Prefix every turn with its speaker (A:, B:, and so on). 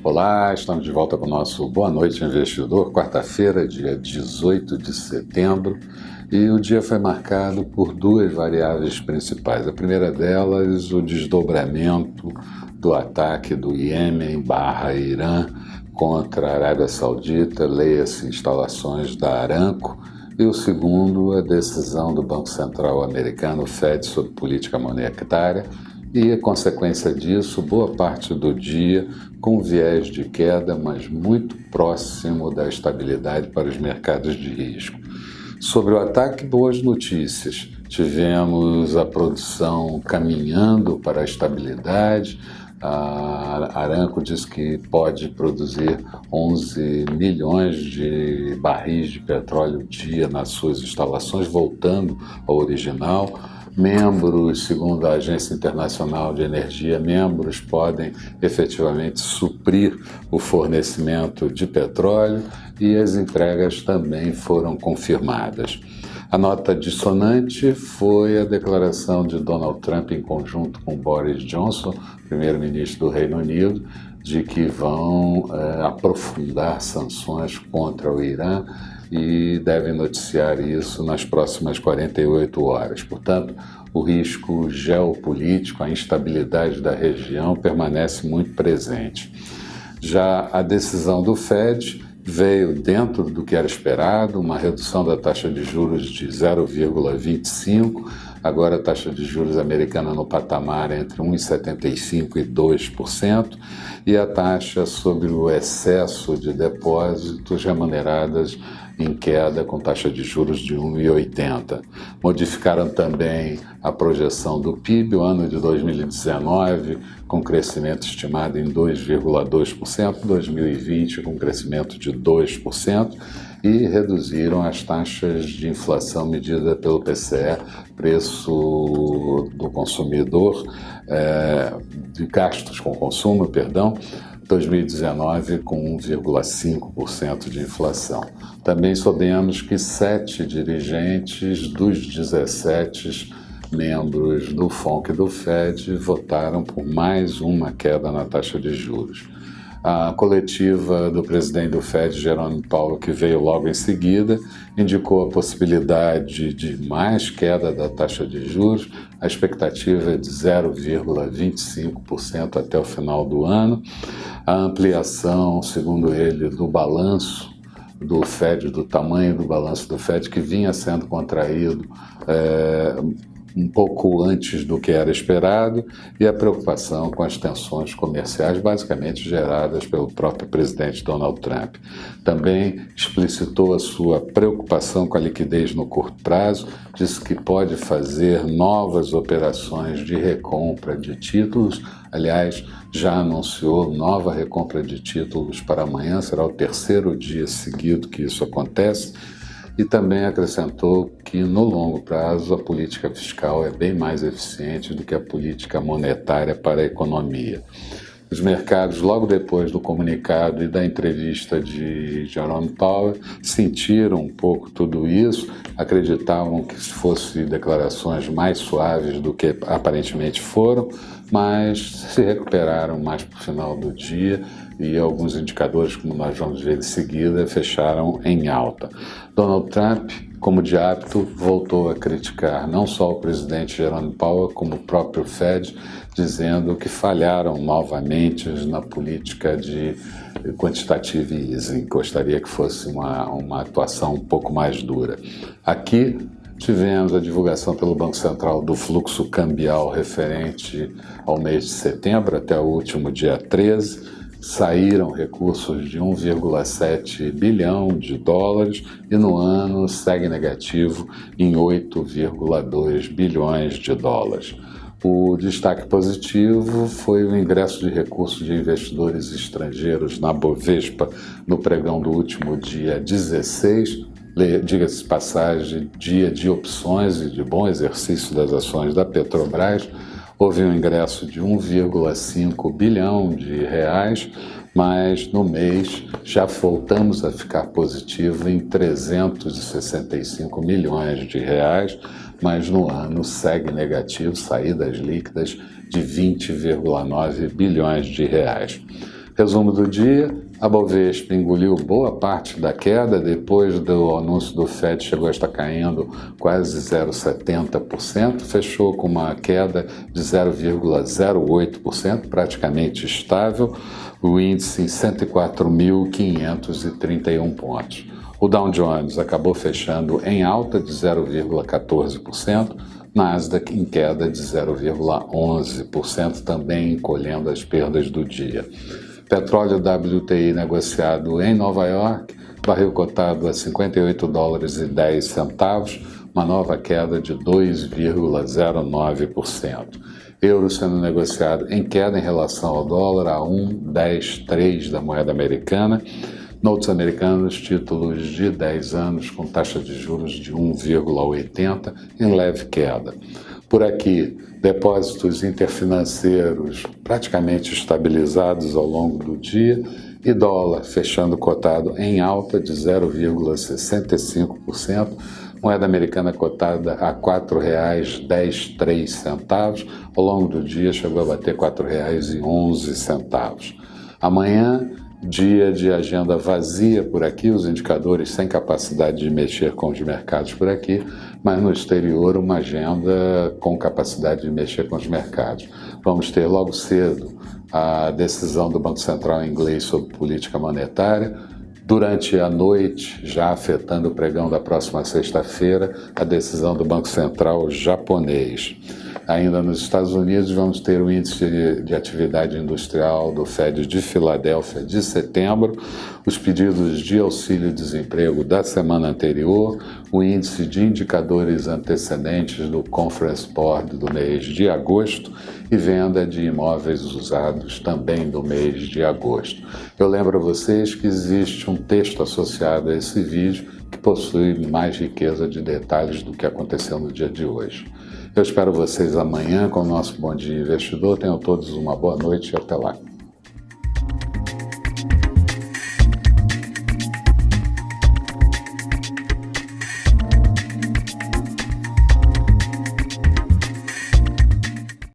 A: Olá, estamos de volta com o nosso Boa Noite Investidor, quarta-feira, dia 18 de setembro, e o dia foi marcado por duas variáveis principais. A primeira delas, o desdobramento do ataque do Iêmen/Irã contra a Arábia Saudita, leia-se instalações da Aramco, e o segundo, a decisão do Banco Central americano, Fed, sobre política monetária, e a consequência disso, boa parte do dia com viés de queda, mas muito próximo da estabilidade para os mercados de risco. Sobre o ataque, boas notícias. Tivemos a produção caminhando para a estabilidade. A Aramco diz que pode produzir 11 milhões de barris de petróleo dia nas suas instalações, voltando ao original. Membros, segundo a Agência Internacional de Energia, membros podem efetivamente suprir o fornecimento de petróleo e as entregas também foram confirmadas. A nota dissonante foi a declaração de Donald Trump em conjunto com Boris Johnson, primeiro-ministro do Reino Unido, de que vão aprofundar sanções contra o Irã e devem noticiar isso nas próximas 48 horas. Portanto, o risco geopolítico, a instabilidade da região permanece muito presente. Já a decisão do Fed veio dentro do que era esperado, uma redução da taxa de juros de 0,25%, agora a taxa de juros americana no patamar entre 1,75% e 2%, e a taxa sobre o excesso de depósitos remuneradas em queda com taxa de juros de 1,80%. Modificaram também a projeção do PIB, o ano de 2019 com crescimento estimado em 2,2%, 2020 com crescimento de 2%, e reduziram as taxas de inflação medida pelo PCE, preço do consumidor, de gastos com consumo, 2019 com 1,5% de inflação. Também soubemos que 7 dirigentes dos 17 membros do FONC e do FED votaram por mais uma queda na taxa de juros. A coletiva do presidente do FED, Jerome Powell, que veio logo em seguida, indicou a possibilidade de mais queda da taxa de juros. A expectativa é de 0,25% até o final do ano. A ampliação, segundo ele, do balanço do FED, do tamanho do balanço do FED, que vinha sendo contraído um pouco antes do que era esperado, e a preocupação com as tensões comerciais, basicamente geradas pelo próprio presidente Donald Trump. Também explicitou a sua preocupação com a liquidez no curto prazo, disse que pode fazer novas operações de recompra de títulos. Aliás, já anunciou nova recompra de títulos para amanhã, será o terceiro dia seguido que isso acontece. E também acrescentou que, no longo prazo, a política fiscal é bem mais eficiente do que a política monetária para a economia. Os mercados, logo depois do comunicado e da entrevista de Jerome Powell, sentiram um pouco tudo isso, acreditavam que fossem declarações mais suaves do que aparentemente foram, mas se recuperaram mais para o final do dia, e alguns indicadores, como nós vamos ver em seguida, fecharam em alta. Donald Trump, como de hábito, voltou a criticar não só o presidente Jerome Powell, como o próprio Fed, dizendo que falharam novamente na política de quantitative easing. Gostaria que fosse uma atuação um pouco mais dura. Aqui tivemos a divulgação pelo Banco Central do fluxo cambial referente ao mês de setembro, até o último dia 13, saíram recursos de 1,7 bilhão de dólares e no ano segue negativo em 8,2 bilhões de dólares. O destaque positivo foi o ingresso de recursos de investidores estrangeiros na Bovespa no pregão do último dia 16, diga-se de passagem, dia de opções e de bom exercício das ações da Petrobras. Houve um ingresso de 1,5 bilhão de reais, mas no mês já voltamos a ficar positivo em 365 milhões de reais, mas no ano segue negativo, saídas líquidas de 20,9 bilhões de reais. Resumo do dia: a Bovespa engoliu boa parte da queda, depois do anúncio do FED chegou a estar caindo quase 0,70%, fechou com uma queda de 0,08%, praticamente estável, o índice em 104.531 pontos. O Dow Jones acabou fechando em alta de 0,14%, Nasdaq em queda de 0,11%, também encolhendo as perdas do dia. Petróleo WTI negociado em Nova York, barril cotado a $58,10, uma nova queda de 2,09%. Euro sendo negociado em queda em relação ao dólar a 1,103 da moeda americana. Notes americanos, títulos de 10 anos com taxa de juros de 1,80 em leve queda. Por aqui, depósitos interfinanceiros praticamente estabilizados ao longo do dia e dólar fechando cotado em alta de 0,65%, moeda americana cotada a R$ 4,103, ao longo do dia chegou a bater R$ 4,11. Amanhã, dia de agenda vazia por aqui, os indicadores sem capacidade de mexer com os mercados por aqui, mas no exterior uma agenda com capacidade de mexer com os mercados. Vamos ter logo cedo a decisão do Banco Central inglês sobre política monetária. Durante a noite, já afetando o pregão da próxima sexta-feira, a decisão do Banco Central japonês. Ainda nos Estados Unidos, vamos ter o índice de atividade industrial do FED de Filadélfia de setembro, os pedidos de auxílio-desemprego da semana anterior, o índice de indicadores antecedentes do Conference Board do mês de agosto e venda de imóveis usados também do mês de agosto. Eu lembro a vocês que existe um texto associado a esse vídeo que possui mais riqueza de detalhes do que aconteceu no dia de hoje. Eu espero vocês amanhã com o nosso Bom Dia Investidor. Tenham todos uma boa noite e até lá.